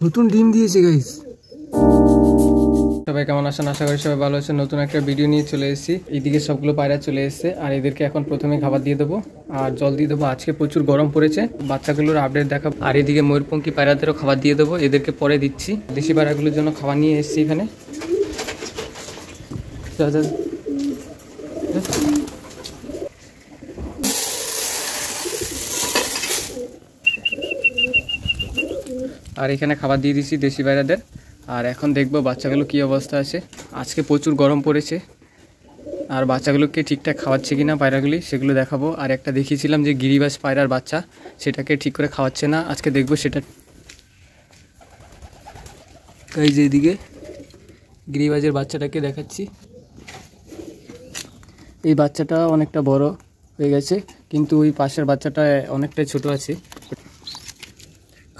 নতুন ডিম দিয়েছে গাইস। সবাই কেমন আছেন? আশা করি সবাই ভালো আছেন। নতুন একটা ভিডিও নিয়ে চলে এসেছি। এইদিকে সবগুলো পায়রা চলে এসেছে আর এদেরকে এখন প্রথমে খাবার দিয়ে দেবো আর জল দিয়ে দেবো। আজকে প্রচুর গরম পড়েছে, বাচ্চাগুলোর আপডেট দেখাবো। আর এদিকে ময়ূরপঙ্খী পায়রাদেরও খাবার দিয়ে দেবো, এদেরকে পরে দিচ্ছি। দেশি পায়রাগুলোর জন্য খাবার নিয়ে এসেছি এখানে। আর এখানে খাবার দিয়ে দিচ্ছি দেশি পায়রাদের। আর এখন দেখবো বাচ্চাগুলো কি অবস্থা আছে। আজকে প্রচুর গরম পড়েছে আর বাচ্চাগুলোকে ঠিকঠাক খাওয়াচ্ছে কিনা পায়রাগুলি সেগুলো দেখাবো। আর একটা দেখিয়েছিলাম যে গিরিবাজ পায়রার বাচ্চা, সেটাকে ঠিক করে খাওয়াচ্ছে না, আজকে দেখবো সেটা। এই যে এদিকে গিরিবাজের বাচ্চাটাকে দেখাচ্ছি। এই বাচ্চাটা অনেকটা বড় হয়ে গেছে, কিন্তু ওই পাশের বাচ্চাটা অনেকটাই ছোট আছে।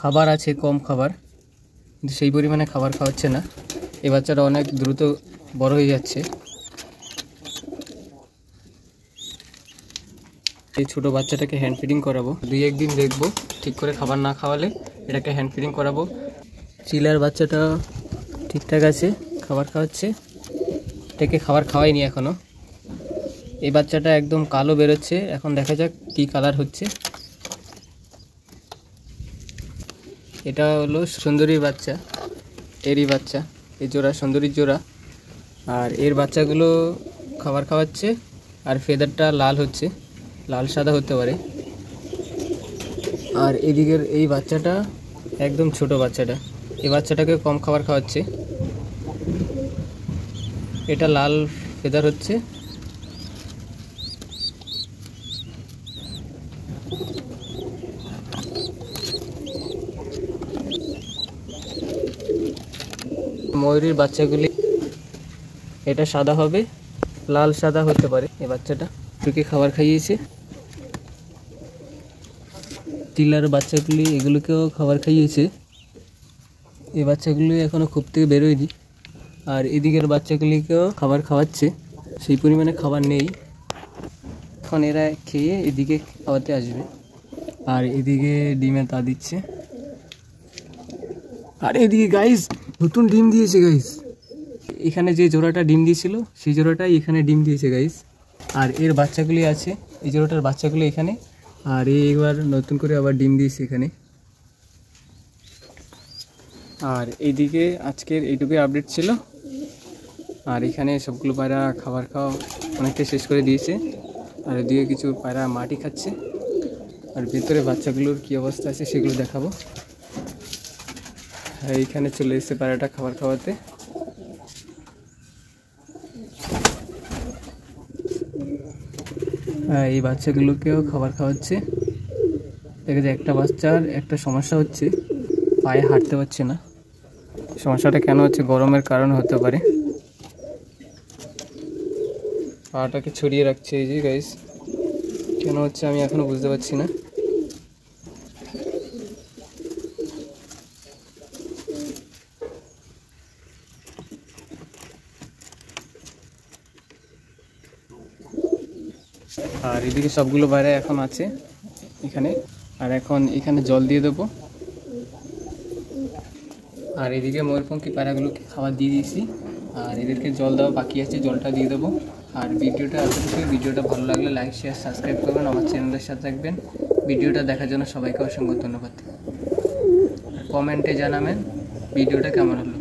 খাবার আছে, কম খাবার, কিন্তু সেই পরিমাণে খাবার খাওয়াচ্ছে না। এই বাচ্চাটা অনেক দ্রুত বড় হয়ে যাচ্ছে। এই ছোট বাচ্চাটাকে হ্যান্ড ফিডিং করাবো, 2-1 দিন দেখবো। ঠিক করে খাবার না খাওয়ালে এটাকে হ্যান্ড ফিডিং করাবো। চিলার বাচ্চাটা ঠিকঠাক আছে, খাবার খাওয়াচ্ছে। এটাকে খাবার খাওয়াইনি এখনও। এই বাচ্চাটা একদম কালো বেরোচ্ছে, এখন দেখা যাক কী কালার হচ্ছে। এটা হলো সুন্দরীর বাচ্চা, এরই বাচ্চা, এই জোড়া সুন্দরীর জোড়া। আর এর বাচ্চাগুলো খাবার খাওয়াচ্ছে আর ফেদারটা লাল হচ্ছে, লাল সাদা হতে পারে। আর এদিকের এই বাচ্চাটা একদম ছোট বাচ্চাটা, এই বাচ্চাটাকে কম খাবার খাওয়াচ্ছে। এটা লাল ফেদার হচ্ছে। ময়ূরীর বাচ্চাগুলি এটা সাদা হবে, লাল সাদা হতে পারে। এই বাচ্চাটা টুকে খাবার খাইয়েছে। টিলার বাচ্চাগুলি এগুলোকেও খাবার খাইয়েছে। এই বাচ্চাগুলি এখনও খুব থেকে বেরোয়নি। আর এদিকের বাচ্চাগুলিকেও খাবার খাওয়াচ্ছে, সেই পরিমাণে খাবার নেই। এখন এরা খেয়ে এদিকে খাওয়াতে আসবে। আর এদিকে ডিমে তা দিচ্ছে। আর এদিকে গাইস নতুন ডিম দিয়েছে গাইস। এখানে যে জোড়াটা ডিম দিয়েছিল সেই জোড়াটাই এখানে ডিম দিয়েছে গাইস। আর এর বাচ্চাগুলি আছে, এই জোড়াটার বাচ্চাগুলি এখানে। আর এবার নতুন করে আবার ডিম দিয়েছে এখানে। আর এইদিকে আজকের এইটুকুই আপডেট ছিল। আর এখানে সবগুলো পায়রা খাবার খাওয়া অনেকটা শেষ করে দিয়েছে। আর এদিকে কিছু পায়রা মাটি খাচ্ছে। আর ভিতরে বাচ্চাগুলোর কী অবস্থা আছে সেগুলো দেখাবো। এইখানে চলে এসেছে পায়রাটা খাবার খাওয়াতে। এই বাচ্চাগুলোকেও খাবার খাওয়াচ্ছে। দেখা যায় একটা বাচ্চার একটা সমস্যা হচ্ছে, পায়ে হাঁটতে পারছে না। সমস্যাটা কেন হচ্ছে? গরমের কারণে হতে পারে। পাটাকে ছড়িয়ে রাখছে এই যে গাইস, কেন হচ্ছে আমি এখনো বুঝতে পারছি না। আর এদিকে সবগুলো বাইরে এখন আছে এখানে। আর এখন এখানে জল দিয়ে দেবো। আর এদিকে ময়ূরপঙ্খী পায়রাগুলোকে খাবার দিয়ে দিয়েছি। আর এদেরকে জল দেওয়া বাকি আছে, জলটা দিয়ে দেবো। আর ভিডিওটা এতটুকুই। ভিডিওটা ভালো লাগলে লাইক, শেয়ার, সাবস্ক্রাইব করবেন, আমার চ্যানেলের সাথে থাকবেন। ভিডিওটা দেখার জন্য সবাইকে অসংখ্য ধন্যবাদ। কমেন্টে জানাবেন ভিডিওটা কেমন হলো।